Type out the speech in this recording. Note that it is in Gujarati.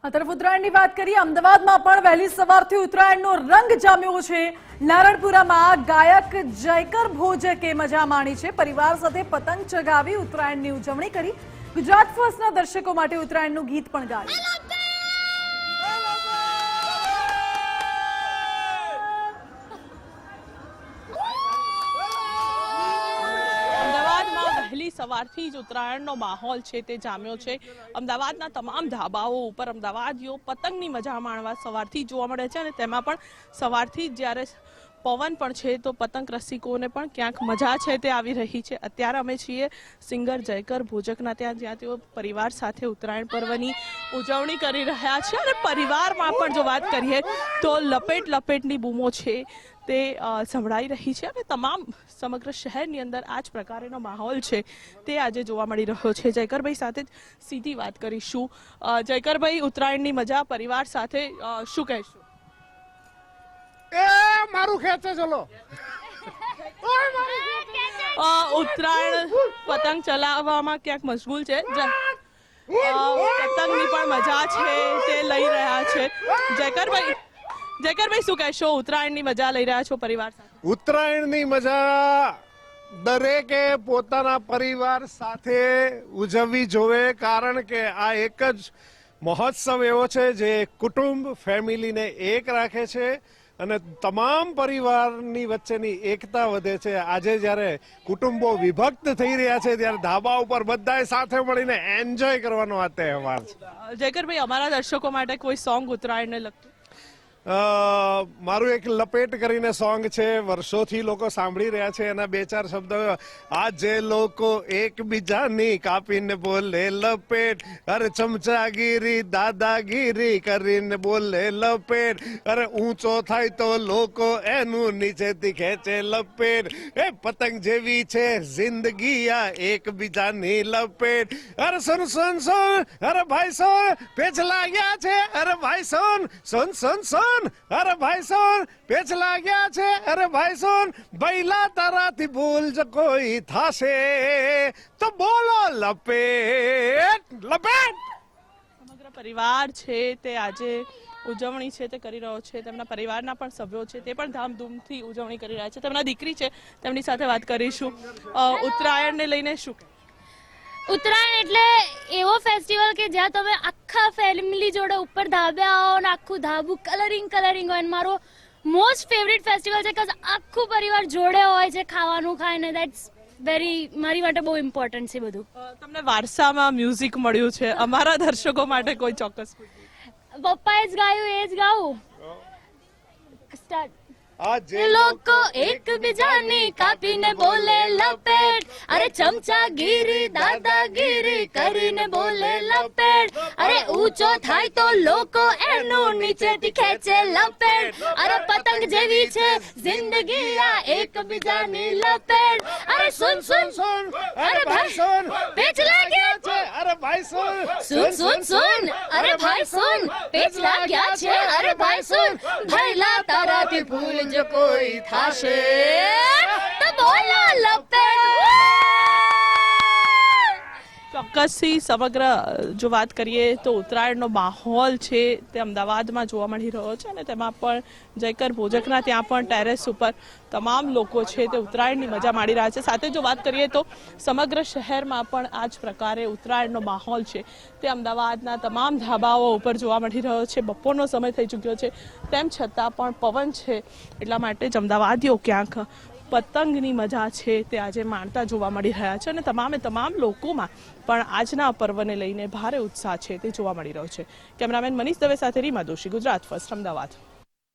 આ તરફ ઉત્તરાયણની વાત કરીએ, અમદાવાદમાં પણ વહેલી સવારથી ઉત્તરાયણનો રંગ જામ્યો છે। નારણપુરામાં ગાયક જયકર ભોજકે મજા માણી છે। પરિવાર સાથે પતંગ ચગાવી ઉત્તરાયણની ઉજવણી કરી। ગુજરાત ફર્સ્ટના દર્શકો માટે ઉત્તરાયણનું ગીત પણ ગાયું। વહેલી સવારથી જ ઉત્તરાયણનો માહોલ છે તે જામ્યો છે। અમદાવાદના તમામ ધાબાઓ ઉપર અમદાવાદીઓ પતંગની મજા માણવા સવારથી જોવા મળે છે અને તેમાં પણ સવારથી જ્યારે પવન પણ છે તો પતંગ રસિકોને પણ ક્યાંક મજા છે તે આવી રહી છે। અત્યારે અમે છીએ સિંગર જયકર ભોજકના ત્યાં, જ્યાં તેઓ પરિવાર સાથે ઉત્તરાયણ પર્વની ઉજવણી કરી રહ્યા છે અને પરિવારમાં પણ જો વાત કરીએ તો લપેટ લપેટની બૂમો છે તે સંભળાઈ રહી છે અને તમામ સમગ્ર શહેરની અંદર આ જ પ્રકારનો માહોલ છે તે આજે જોવા મળી રહ્યો છે। જયકરભાઈ સાથે જ સીધી વાત કરીશું। જયકરભાઈ, ઉત્તરાયણની મજા પરિવાર સાથે શું કહેશું? મારું ખેંચે ચલો ઉત્તરાયણ પતંગ ચલાવવામાં ક્યાંક મશગુલ છે, પતંગની પણ મજા છે તે લઈ રહ્યા છે। જયકરભાઈ શું કહેશો? ઉત્તરાયણની મજા લઈ રહ્યા છો પરિવાર સાથે? ઉત્તરાયણની મજા દરેકે પોતાના પરિવાર સાથે ઉજવવી જોવે, કારણ કે આ એક જ મહોત્સવ એવો છે જે કુટુંબ ફેમિલીને એક રાખે છે અને તમામ પરિવારની વચ્ચેની એકતા વધે છે। આજે જ્યારે કુટુંબો વિભક્ત થઈ રહ્યા છે ત્યારે ધાબા ઉપર બધાએ સાથે મળીને એન્જોય કરવાનો આ તહેવાર છે। જયકરભાઈ, અમારા દર્શકો માટે કોઈ સોંગ ઉત્તરાયણને લગતું? મારું એક લપેટ કરીને સોંગ છે, વર્ષોથી લોકો સાંભળી રહ્યા છે। એના બે ચાર શબ્દો, આજે લોકો એકબીજાની કાપીને બોલે લપેટ, અરે ચમચાગીરી દાદાગીરી કરીને બોલે લપેટ, અરે ઊંચો થાય તો લોકો એનું નીચેથી ખેંચે લપેટ, એ પતંગ જેવી છે જિંદગી આ એકબીજાની લપેટ, અરે સુન સુન સુન, અરે ભાઈ સોન પેચ લાગ્યા છે, અરે ભાઈ સોન સુન સુન સુન, અરે ભાઈ સોન પેચ લાગ્યા છે, અરે ભાઈ સોન બૈલા તારાથી ભૂલ જ કોઈ થાશે તો બોલો લપેટ લપેટ। સમગ્ર પરિવાર છે તે આજે ઉજવણી છે તે કરી રહ્યો છે। તેમના પરિવારના પણ સભ્યો છે તે પણ ધામધૂમથી ઉજવણી કરી રહ્યા છે। તેમના દીકરી છે, તેમની સાથે વાત કરીશું। ઉત્તરાયણને લઈને શું? ઉત્તરાયણ એટલે એવો ફેસ્ટિવલ કે જ્યાં તમે આખા ફેમિલી જોડે ઉપર ધાબે આવો અને આખું ધાબુ કલરિંગ હોય। મારો મોસ્ટ ફેવરિટ ફેસ્ટિવલ છે, કે આખું પરિવાર જોડે હોય છે, ખાવાનું ખાય ને દેટ્સ મારી માટે બહુ ઇમ્પોર્ટન્ટ છે બધું। તમને વારસામાં મ્યુઝિક મળ્યું છે, અમારા દર્શકો માટે કોઈ ચોક્કસ? પપ્પાએ જ ગાયું એ જ ગાવું। સ્ટાર્ટ। આજે લોકો એકબીજાની કાપીને બોલે લપેટ, અરે ચમચાગીરી દાદાગીરી કરીને બોલે લપેટ, અરે ઊંચો થાય તો લોકો એનું નીચેથી ખેંચે લપેટ, અરે પતંગ જેવી છે જિંદગી આ એકબીજાની લપેટ, અરે સુન સુન સુન, અરે ભાઈ સુન પેચ લાગ્યા છે, અરે ભાઈ સુન સુન સુન સુન, અરે ભાઈ સુન પેચ લાગ્યા છે, અરે ભાઈ સુન ભૈલા તારાથી ભૂલ જો કોઈ થાશે તો બોલો લપેટ। ચોક્કસથી સમગ્ર જો વાત કરીએ તો ઉત્તરાયણનો માહોલ છે તે અમદાવાદમાં જોવા મળી રહ્યો છે અને તેમાં પણ જયકર ભોજકના ત્યાં પણ ટેરેસ ઉપર તમામ લોકો છે તે ઉત્તરાયણની મજા માણી રહ્યા છે। સાથે જો વાત કરીએ તો સમગ્ર શહેરમાં પણ આ જ પ્રકારે ઉત્તરાયણનો માહોલ છે તે અમદાવાદના તમામ ધાબાઓ ઉપર જોવા મળી રહ્યો છે। બપોરનો સમય થઈ ચૂક્યો છે, તેમ છતાં પણ પવન છે, એટલા માટે જ અમદાવાદીઓ ક્યાંક પતંગની મજા છે તે આજે માણતા જોવા મળી રહ્યા છે અને તમામ લોકોમાં પણ આજના પર્વને લઈને ભારે ઉત્સાહ છે તે જોવા મળી રહ્યો છે। કેમેરામેન મનીષ દવે સાથે રીમા દોશી, ગુજરાત ફર્સ્ટ, અમદાવાદ।